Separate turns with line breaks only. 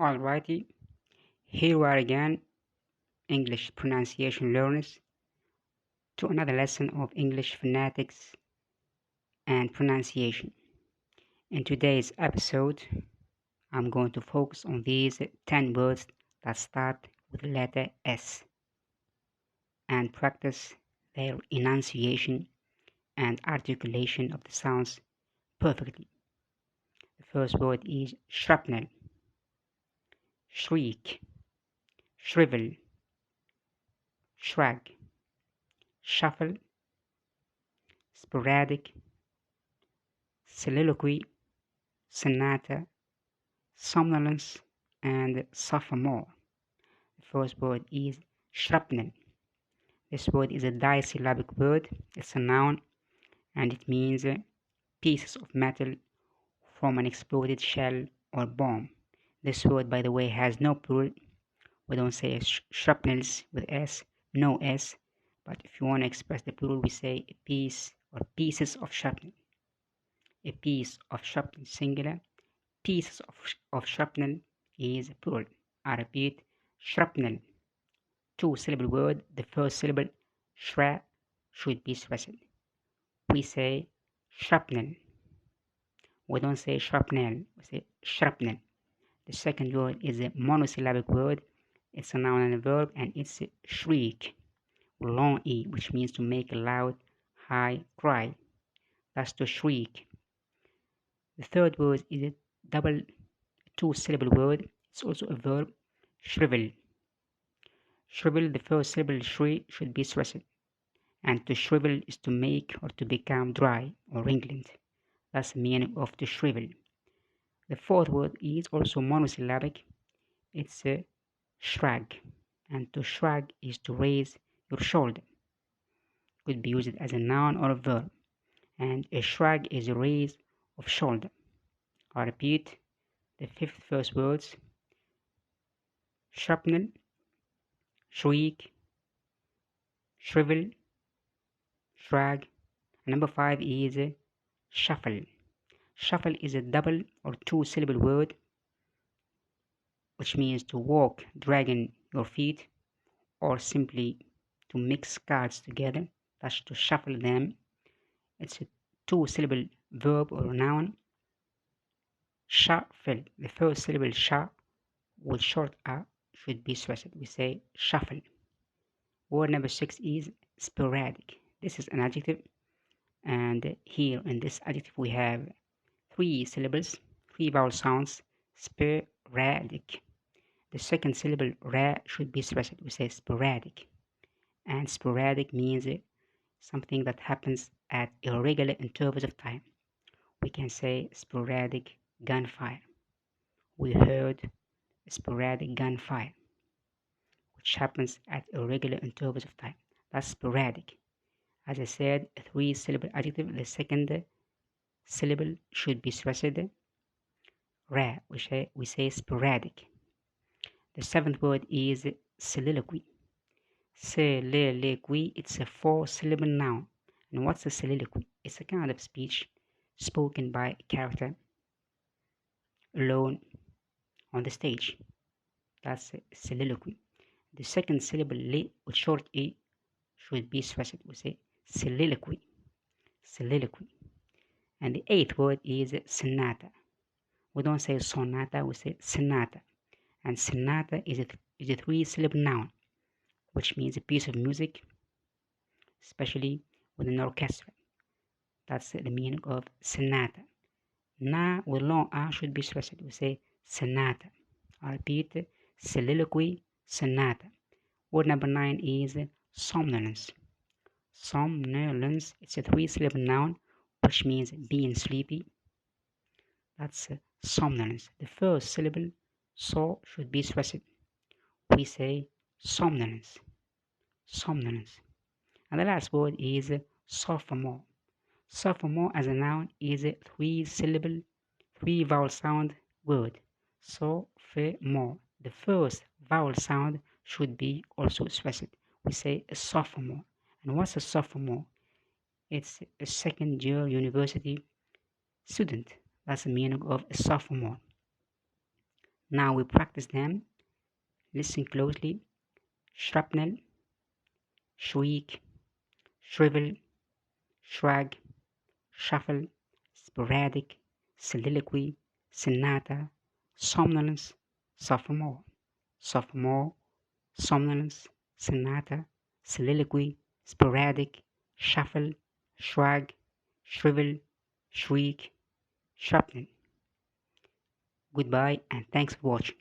Alrighty, here we are again, English pronunciation learners, to another lesson of English phonetics and pronunciation. In today's episode, I'm going to focus on these 10 words that start with the letter S and practice their enunciation and articulation of the sounds perfectly. The first word is shrapnel, shriek, shrivel, shrug, shuffle, sporadic, soliloquy, sonata, somnolence, and sophomore. The first word is shrapnel. This word is a disyllabic word. It's a noun and it means pieces of metal from an exploded shell or bomb. This word, by the way, has no plural. We don't say shrapnels with S, no S. But if you want to express the plural, we say a piece or pieces of shrapnel. A piece of shrapnel, singular. Pieces of shrapnel is plural. I repeat, shrapnel. Two-syllable word. The first syllable, shra, should be stressed. We say shrapnel. We don't say shrapnel. We say shrapnel. The second word is a monosyllabic word. It's a noun and a verb, and it's a shriek, long E, which means to make a loud, high cry. That's to shriek. The third word is a double two-syllable word. It's also a verb, shrivel. Shrivel, the first syllable shri should be stressed, and to shrivel is to make or to become dry or wrinkled. That's the meaning of to shrivel. The fourth word is also monosyllabic. It's a shrug, and to shrug is to raise your shoulder. Could be used as a noun or a verb, and a shrug is a raise of shoulder. I repeat the first words: shrapnel, shriek, shrivel, shrug. Number 5 is shuffle. Shuffle is a double or two-syllable word, which means to walk dragging your feet, or simply to mix cards together. That's to shuffle them. It's a two-syllable verb or noun. Shuffle. The first syllable sha with short a should be stressed. We say shuffle. Word number 6 is sporadic. This is an adjective, and here in this adjective we have 3 syllables, 3 vowel sounds, sporadic. The second syllable ra should be stressed. We say sporadic. And sporadic means something that happens at irregular intervals of time. We can say sporadic gunfire. We heard sporadic gunfire, which happens at irregular intervals of time. That's sporadic. As I said, a 3-syllable adjective. The second syllable should be stressed. Ra, we say sporadic. The 7th word is soliloquy. Soliloquy, it's a 4-syllable noun. And what's a soliloquy? It's a kind of speech spoken by a character alone on the stage. That's a soliloquy. The second syllable, li, with short e, should be stressed. We say soliloquy. Soliloquy. And the 8th word is sonata. We don't say sonata, we say sonata. And sonata is a 3-syllable noun, which means a piece of music, especially with an orchestra. That's the meaning of sonata. Na with long a should be stressed. We say sonata. I repeat, soliloquy, sonata. Word number 9 is somnolence. Somnolence, it's a 3-syllable noun, which means being sleepy. That's somnolence. The first syllable, so, should be stressed. We say somnolence. Somnolence. And the last word is sophomore. Sophomore as a noun is a 3-syllable, 3-vowel sound word. Sophomore. The first vowel sound should be also stressed. We say a sophomore. And what's a sophomore? It's a second-year university student. That's the meaning of a sophomore. Now we practice them. Listen closely. Shrapnel, shriek, shrivel, shrug, shuffle, sporadic, soliloquy, sonata, somnolence, sophomore, sophomore, somnolence, sonata, soliloquy, sporadic, shuffle, shrug, shrivel, shriek, shrapnel. Goodbye and thanks for watching.